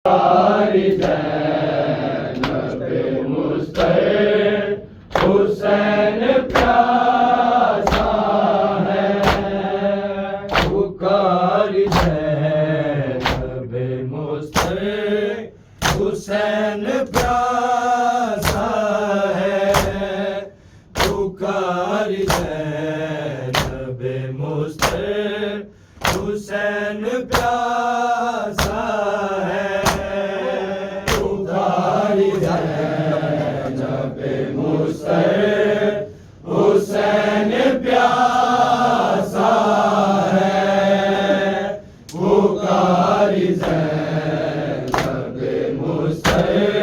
कारी ज़ैनब मुस्तफ़ा हुसैन प्यासा है। पुकारी ज़ैनब मुस्तफ़ा हुसैन प्यासा है। पुकारी ज़ैनब मुस्तफ़ा हुसैन प्यासा है। पुकारी ज़ैनब मुस्तफ़ा हुसैन प्यासा है। पुकारी ज़ैनब मुस्तफ़ा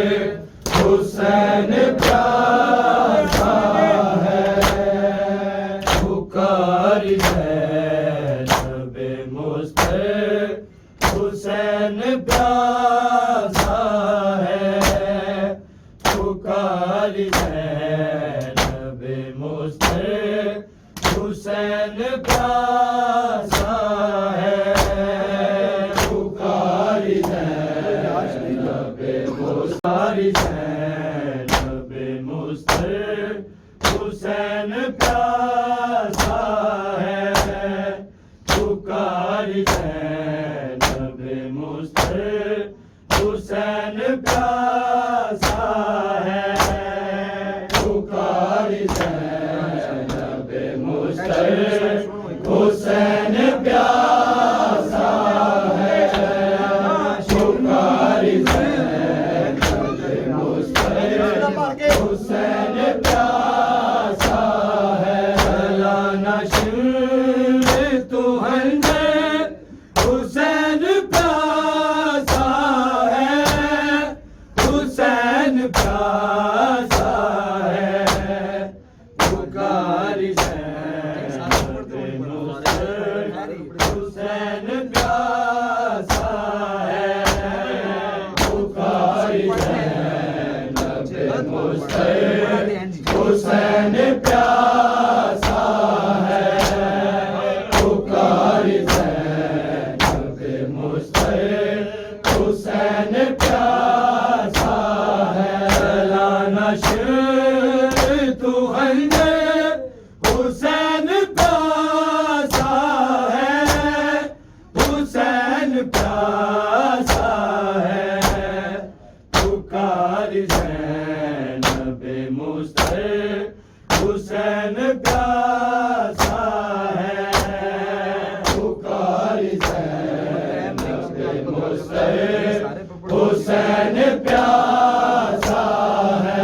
हुसैन प्यासा है। पुकारी ज़ैनब मुस्तफ़ा हुसैन प्यासा है। पुकारी ज़ैनब मुस्तफ़ा हुसैन प्यासा है। पुकारी ज़ैनब मुस्तफ़ा हुसैन प्यासा है। पुकारी ज़ैनब मुस्तफ़ा हुसैन प्यासा है। पुकारी ज़ैनब मुस्तफ़ा हुसैन प्यासा है। पुकारी ज़ैनब मुस्तफ़ा हुसैन प्यासा है। लाना शिर तू हंजे हुसैन प्यासा है। हुसैन प्यासा है। पुकारी ज़ैनब मुस्तफ़ा हुसैन प्यासा है। पुकारी ज़ैनब मुस्तफ़ा हुसैन प्यासा है। पुकारी ज़ैनब मुस्तफ़ा हुसैन प्यासा है। लाना शिर तू हंजे हुसैन प्यासा है। हुसैन प्यासा है। पुकारी ज़ैनब मुस्तफ़ा हुसैन प्यासा है। पुकारी ज़ैनब मुस्तफ़ा हुसैन प्यासा है।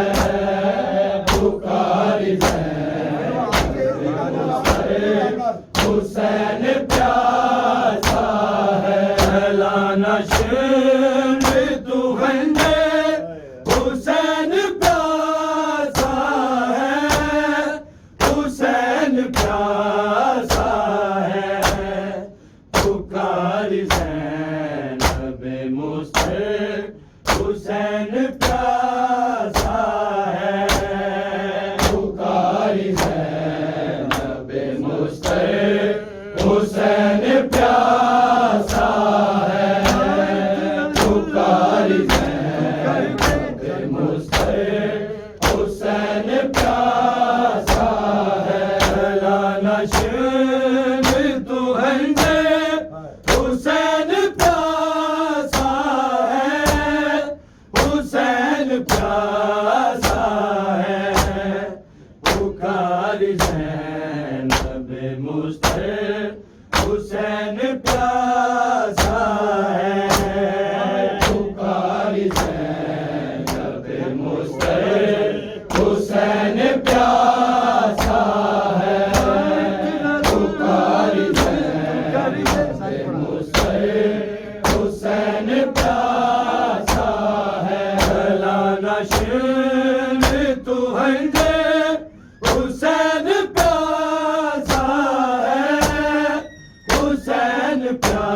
पुकारी ज़ैनब मुस्तफ़ा हुसैन प्यासा है। लाना शिर तू हंजे हुसैन प्यासा है। हुसैन प्यासा है। पुकारी ज़ैनब मुस्तफ़ा हुसैन प्यासा है। पुकारी ज़ैनब मुस्तफ़ा हुसैन प्यासा है। पुकारी ज़ैनब मुस्तफ़ा हुसैन प्यासा है। लाना शिर तू हंजे हुसैन प्यासा है। हुसैन प्यासा है। पुकारी ज़ैनब मुस्तफ़ा हुसैन प्यासा है। पुकारी ज़ैनब मुस्तफ़ा हुसैन प्यासा है। पुकारी ज़ैनब मुस्तफ़ा हुसैन प्यासा है। लाना शिर तू हंजे हुसैन प्यासा है। हुसैन प्यासा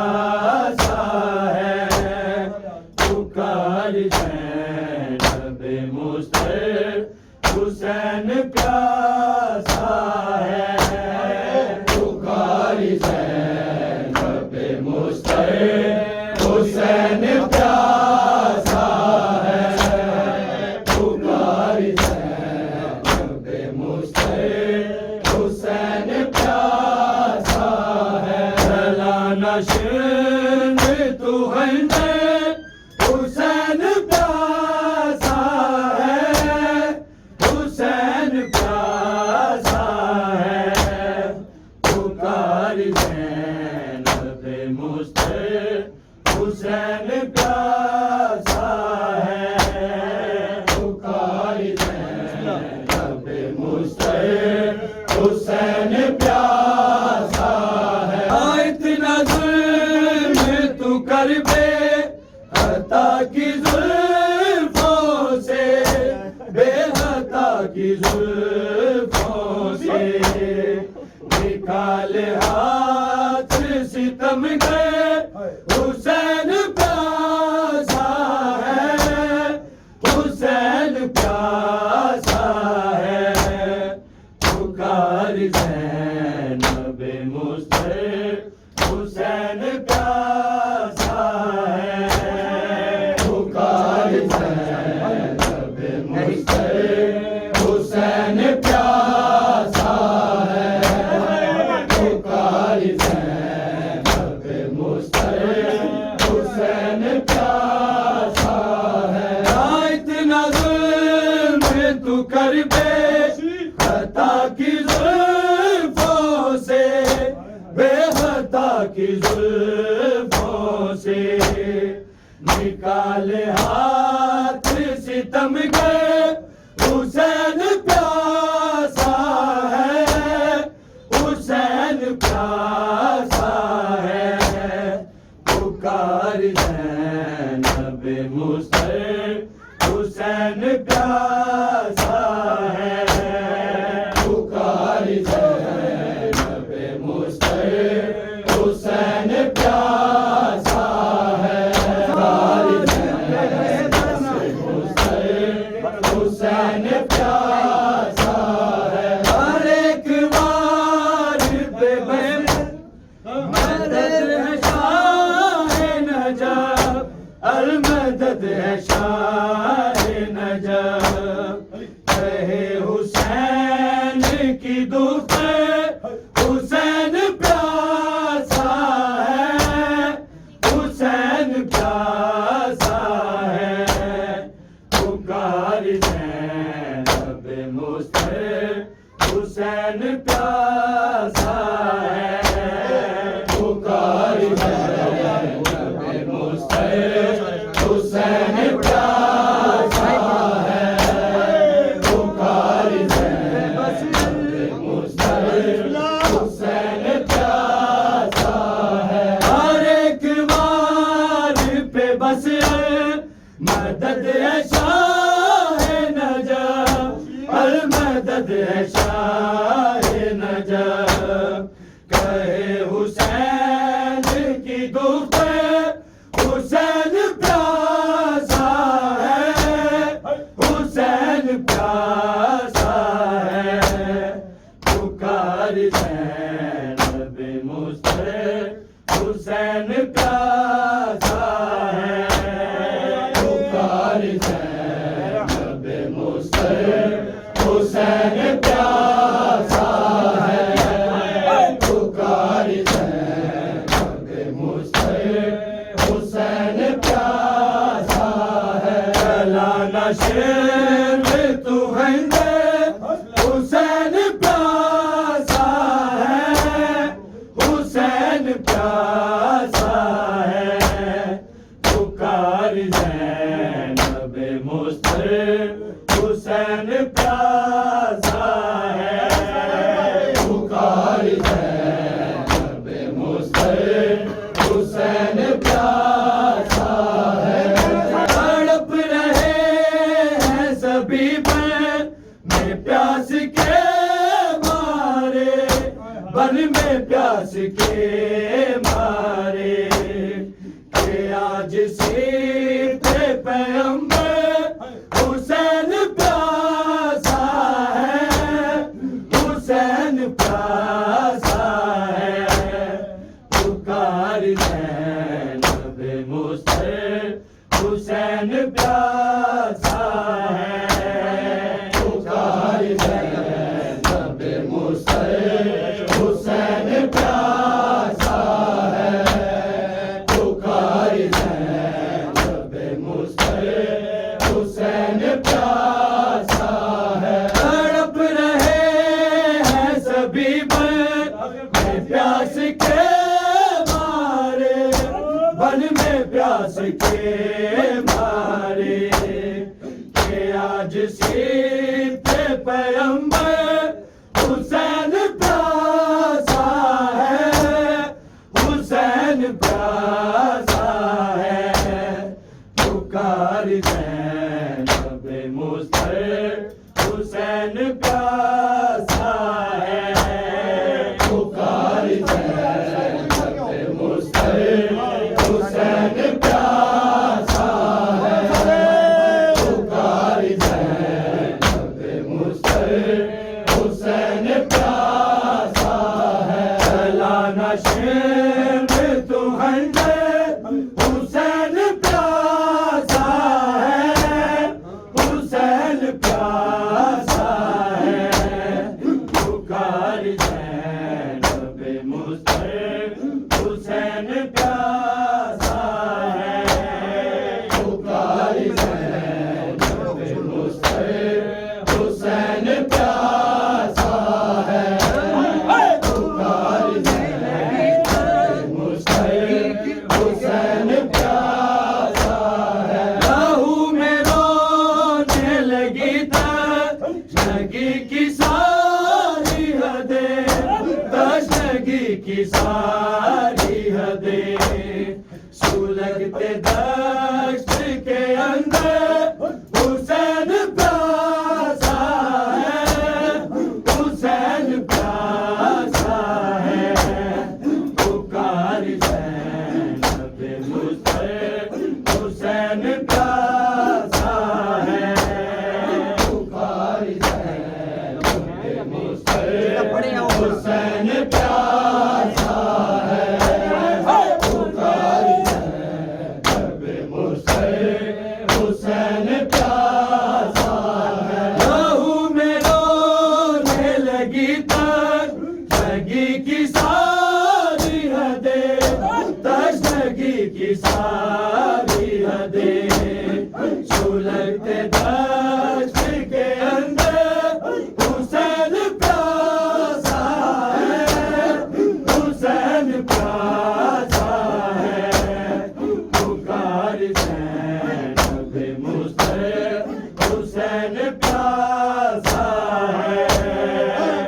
मुस्तफ़े हुसैन प्यासा है भला नशीन तू है हुसैन प्यासा है हुसैन प्यासा है पुकार ज़ैनब मुस्तफ़े हुसैन प्यासा है पुकार ज़ैनब मुस्तफ़े हुसैन प्यासा है इतना जुल्म तू कर बे हता की जुल्फों से बेहता की जुल्फों से निकाल हाथ सितम गए हुसैन प्यासा है हुसैन प्यासा है पुकार ज़ैनब मुस्तफ़े हुसैन प्यासा है पुकार ज़ैनब मुस्तफ़े हुसैन प्यासा है पुकार ज़ैनब मुस्तफ़े हुसैन प्यासा है इतना जुल्म तू कर बे खता की जुल्फों से बेहता की जुल्फों से निकाल हाथ सितम गए हुसैन प्यासा है हुसैन प्यासा है पुकार ज़ैनब मुस्तफ़े हुसैन प्यासा है पुकार ज़ैनब मुस्तफ़े हुसैन प्यासा है पुकार ज़ैनब मुस्तफ़े हुसैन प्यासा है हर एक वार पे मदद है शाह नजब अल मदद है शाह नजब कहे हुसैन की दुख हुसैन प्यासा है हुसैन प्यासा है पुकार ज़ैनब मुस्तफ़े हुसैन प्यासा है पुकार ज़ैनब मुस्तफ़े हुसैन प्यासा है पुकार ज़ैनब मुस्तफ़े हुसैन प्यासा है हर एक वार पे बस मदद है शाह नजब अल मदद है शाह नजब कहे हुसैन की दुख हुसैन प्यासा है हुसैन प्यासा है पुकार ज़ैनब मुस्तफ़े हुसैन प्यासा है पुकार ज़ैनब मुस्तफ़े हुसैन प्यासा है पुकार ज़ैनब मुस्तफ़े हुसैन प्यासा है भला नशीन तू है हुसैन प्यासा है हुसैन प्यासा है पुकार ज़ैनब मुस्तफ़े हुसैन प्यासा है पुकार ज़ैनब मुस्तफ़े हुसैन प्यासा है तड़प रहे हैं सभी में प्यास के मारे बन में प्यास के मारे के आज सीते पैगंबर हुसैन प्यासा है हुसैन प्यासा है पुकार ज़ैनब मुस्तफ़े हुसैन प्यासा है पुकार ज़ैनब तबीब में प्यास के मारे, बन में प्यास के मारे, के आज सीते पैगंबर हुसैन प्यासा है, हुसैन प्यासा है। पुकार ज़ैनब मुस्तफ़ा हुसैन प्यासा है, पुकार ज़ैनब मुस्तफ़ा हुसैन प्यासा है, पुकार ज़ैनब मुस्तफ़ा हुसैन प्यासा है। चलाना शेर तू हंडे हुसैन प्यासा है, हुसैन प्यासा है। पुकार ज़ैनब मुस्तफ़ा हुसैन प्यासा है, पुकार ज़ैनब मुस्तफ़ा हुसैन प्यासा है, पुकार ज़ैनब मुस्तफ़ा हुसैन प्यासा है। लहू में रोने लगी तशनगी की सारी हदें, तशनगी की सारी हदें। सुलगते दश्त के अंदर हुसैन प्यासा है, हुसैन प्यासा है। पुकार ज़ैनब मुस्तफ़ा हुसैन प्यासा है, पुकार ज़ैनब मुस्तफ़ा हुसैन प्यासा है, पुकार ज़ैनब मुस्तफ़ा हुसैन प्यासा है। लहू में रोने लगी तशनगी की सारी हदें, तशनगी की सारी हदें। सुलगते दश्त के अंदर हुसैन प्यासा है, हुसैन प्यासा है। पुकार ज़ैनब मुस्तफ़ा हुसैन प्यासा है,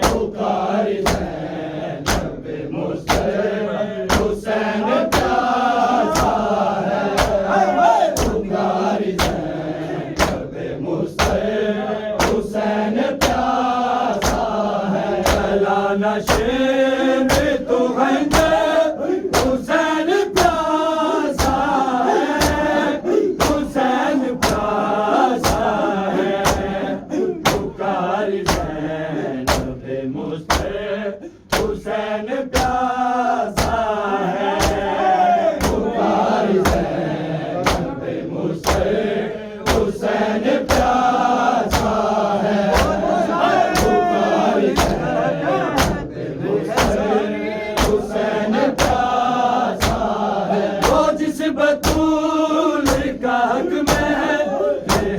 पुकार ज़ैनब मुस्तफ़ा हुसैन प्यासा है, पुकार ज़ैनब मुस्तफ़ा हुसैन प्यासा है। चलाना शेर तू हंडे हुसैन प्यासा है, हुसैन प्यासा है। पुकार ज़ैनब मुस्तफ़ा हुसैन प्यासा है, पुकार ज़ैनब मुस्तफ़ा हुसैन प्यासा है, पुकार ज़ैनब मुस्तफ़ा हुसैन प्यासा है। वो जिस बतूल का हक में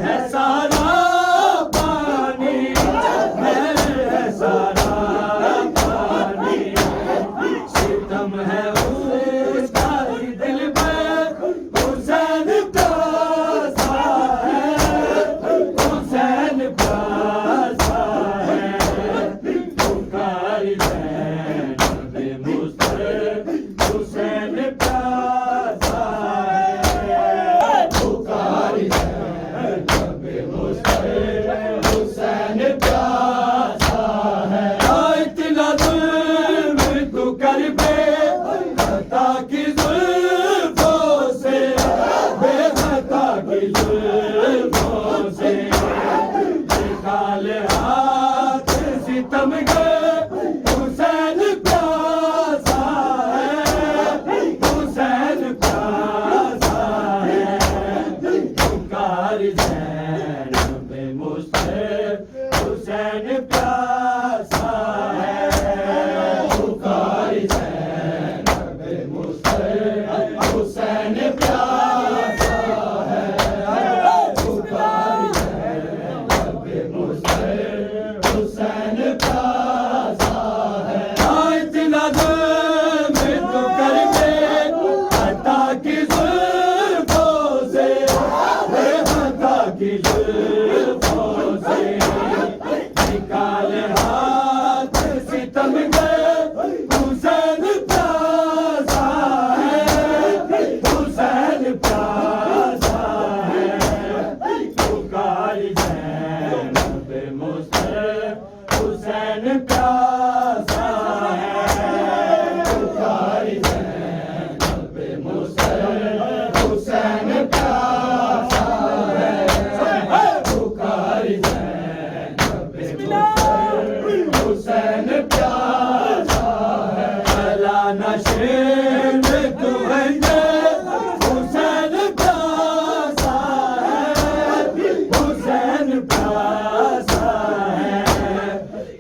है सारा पानी, है सारा पानी। सितम है उसका ही दिल में हुसैन प्यासा है, हुसैन प्यासा है। पुकार ज़ैनब मुस्तफ़ा हुसैन प्यासा है, पुकार ज़ैनब मुस्तफ़ा हुसैन प्यासा है। इतना जुल्म तू कर बेखता की जुल्फों से, बेखता की जुल्फों से। निकाले हाथ सितम के हुसैन सितम गए हुसैन प्यासा है, हुसैन प्यासा है, पुकारी ज़ैनब मुस्तफ़ा हुसैन प्यासा है, पुकारी ज़ैनब मुस्तफ़ा हुसैन प्यासा है, पुकारी ज़ैनब मुस्तफ़ा हुसैन प्यासा है, अला नशे में तू है हुसैन प्यासा है, हुसैन प्यासा है,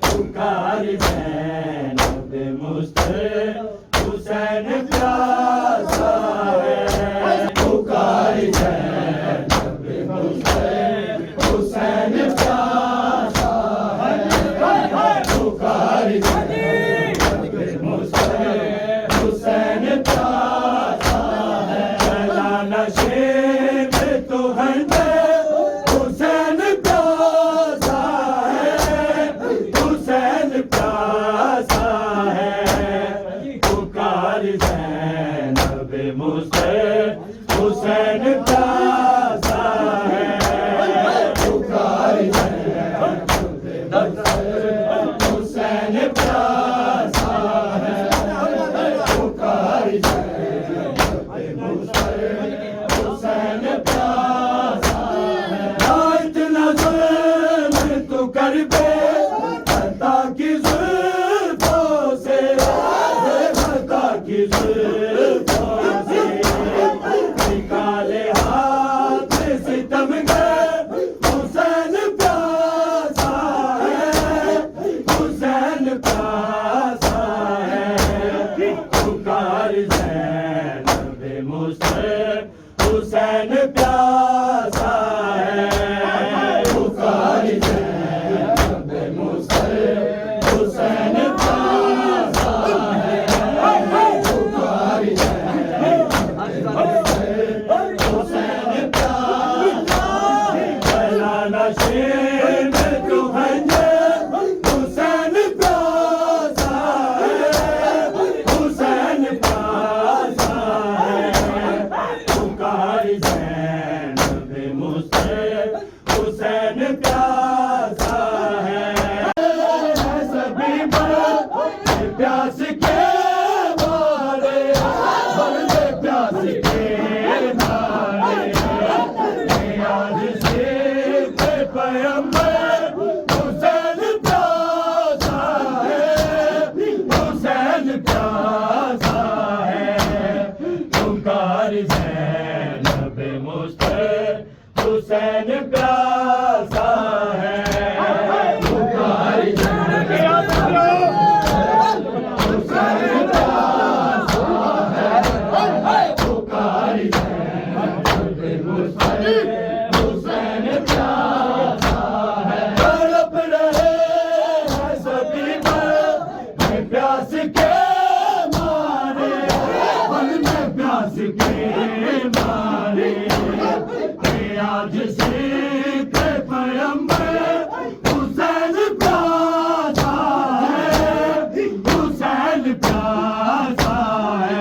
पुकारी ज़ैनब मुस्तफ़ा हुसैन प्यासा है, पुकारी ज़ैनब मुस्तफ़ा हुसैन प्यासा है, पुकारी ज़ैनब मुस्तफ़ा हुसैन प्यासा है, अला नशे में तो है हुसैन प्यासा है, हुसैन प्यासा है, पुकारी ज़ैनब मुस्तफ़ा हुसैन प्यासा है, पुकारी ज़ैनब हुसैन प्यासा है, पुकारी ज़ैनब मुस्तफ़ा हुसैन प्यासा है, इतना ज़ुल्म तू कर बे खता की ज़ुल्फ़ों से, खता की ज़ुल्फ़ों से, निकाले हाथ सितम गए हुसैन प्यासा है, हुसैन प्यासा है, पुकारी ज़ैनब मुस्तफ़ा हुसैन प्यासा है, पुकारी ज़ैनब मुस्तफ़ा हुसैन प्यासा है, पुकारी ज़ैनब हुसैन प्यासा है, अला नशे में तू है हुसैन प्यासा है, हुसैन प्यासा है, पुकारी ज़ैनब मुस्तफ़ा हुसैन प्यासा है, सभी मर प्यास के मारे, मरते प्यास के मारे, आज से पैगंबर हुसैन प्यासा है, हुसैन प्यासा है, पुकारी ज़ैनब मुस्तफ़ा हुसैन प्यासा है, पुकारी ज़ैनब हुसैन प्यासा है, पुकारी ज़ैनब मुस्तफ़ा हुसैन प्यासा है, तड़प रहे हैं सभी मर प्यास के मारे, मन में प्यास के मारे, आज से पैगंबर हुसैन प्यासा है, हुसैन प्यासा है,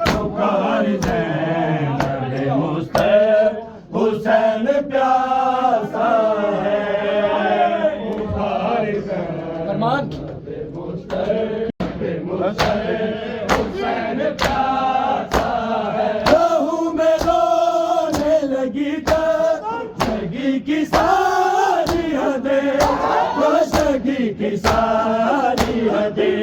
पुकारी ज़ैनब मुस्तफ़ा हुसैन प्यासा है, पुकारी ज़ैनब मुस्तफ़ा हुसैन प्यासा है, लहू में रोने लगी शगी की सारी हदें, वो शगी की सारी हदें,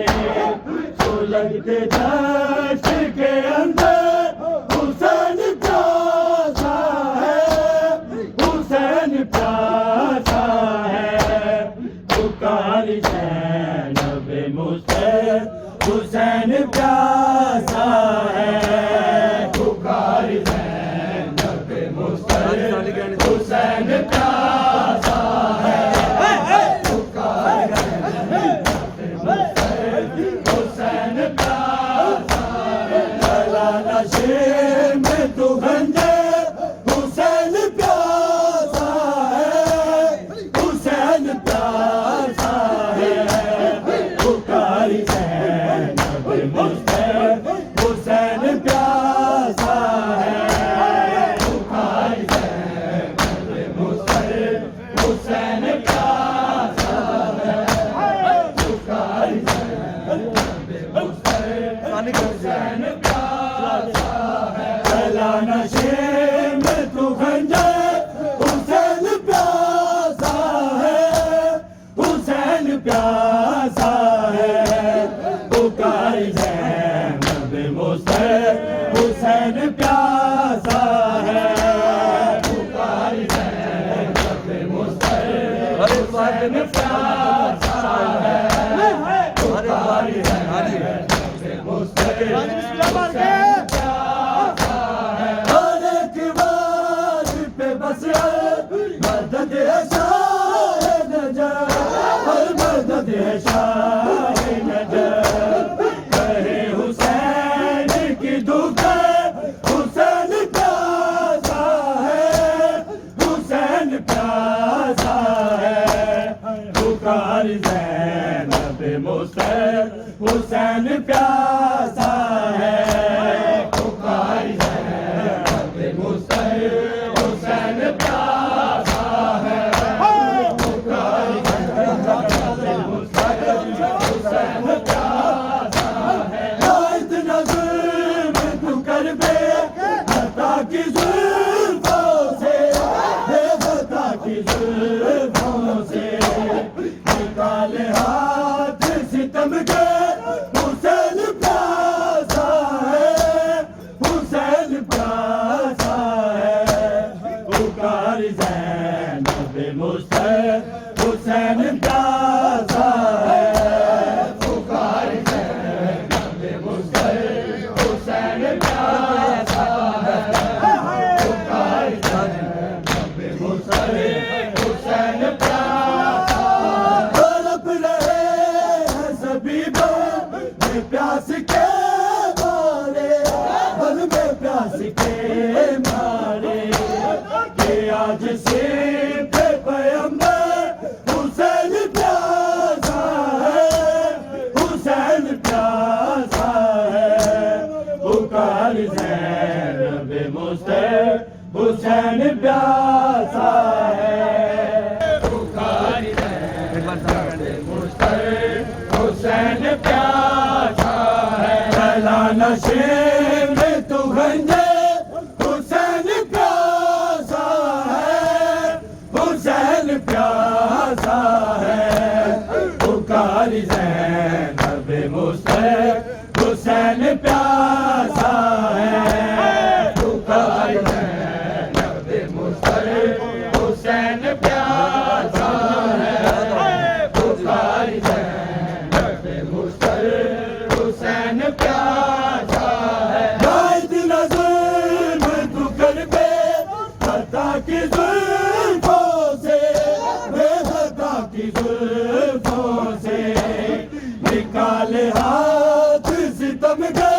सुलगते दश्त के अंदर हुसैन प्यासा है, हुसैन प्यासा है, पुकारी ज़ैनब मुस्तफ़ा हुसैन प्यासा है, पुकारी ज़ैनब मुस्तफ़ा हुसैन प्यासा है, पुकारी ज़ैनब मुस्तफ़ा हुसैन प्यासा है, अला नशे में तू गंजे हुसैन प्यासा है, हुसैन प्यासा है, हुसैन प्यासा है चला नशे में तू खंजर हुसैन प्यासा है हुसैन प्यासा है पुकार ज़ैनब मुस्तफ़ा हुसैन प्यासा है पुकार ज़ैनब मुस्तफ़ा हुसैन प्यासा है पुकार ज़ैनब मुस्तफ़ा हुसैन प्यासा है हर एक बार पे बस मदद है शाह नजर हर मदद है शाह नजर कहे हुसैन की दुकान हुसैन प्यासा है हुसैन प्यासा है पुकार ज़ैनब मुस्तफ़ा हुसैन प्यासा है पुकार ज़ैनब मुस्तफ़ा हुसैन प्यासा है पुकार ज़ैनब मुस्तफ़ा हुसैन प्यासा है नाइद नज़्म तू कर बे खता की ज़ुल्फ़ों से खता की ज़ुल्फ़ों से निकाल हाथ सितम के हुसैन प्यासा है हुसैन प्यासा है पुकार ज़ैनब मुस्तफ़ा हुसैन प्यासा है पुकार ज़ैनब मुस्तफ़ा हुसैन प्यासा है पुकार ज़ैनब मुस्तफ़ा हुसैन प्यासा तड़प रहे हैं सभी में प्यास के मारे बल में प्यास के मारे कि आज से पैगंबर हुसैन प्यासा है हुसैन प्यासा है पुकार ज़ैनब मुस्तफ़ा हुसैन प्यासा है पुकार ज़ैनब मुस्तफ़ा हुसैन प्यासा है चला नशे में तू खंजर हुसैन प्यासा है हुसैन प्यासा है पुकार ज़ैनब मुस्तफ़ा हुसैन प्यासा है पुकार ज़ैनब मुस्तफ़ा हुसैन प्यासा है पुकार ज़ैनब मुस्तफ़ा हुसैन प्यासा है नाइद नज़्म तू कर बे खता की ज़ुल्फ़ों से खता की ज़ुल्फ़ों से निकाल हाथ सितम के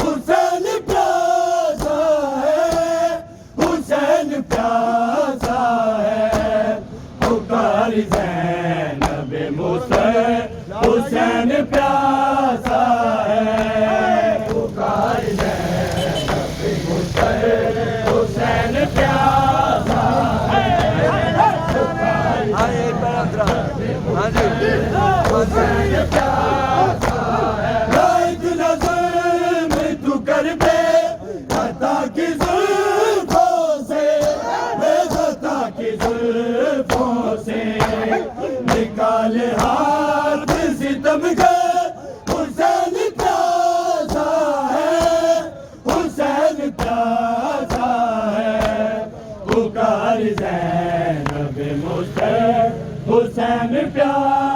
हुसैन प्यासा है हुसैन प्यासा है पुकार ज़ैनब मुस्तफ़ा हुसैन प्यासा है पुकार ज़ैनब मुस्तफ़ा हुसैन प्यासा है हुसैन प्यासा है नाइद नज़्म तू कर बे खता की ज़ुल्फ़ों से खता की ज़ुल्फ़ों से निकाल हाथ सितम के हुसैन प्यासा है हुसैन प्यासा है पुकार ज़ैनब मुस्तफ़ा हुसैन प्यासा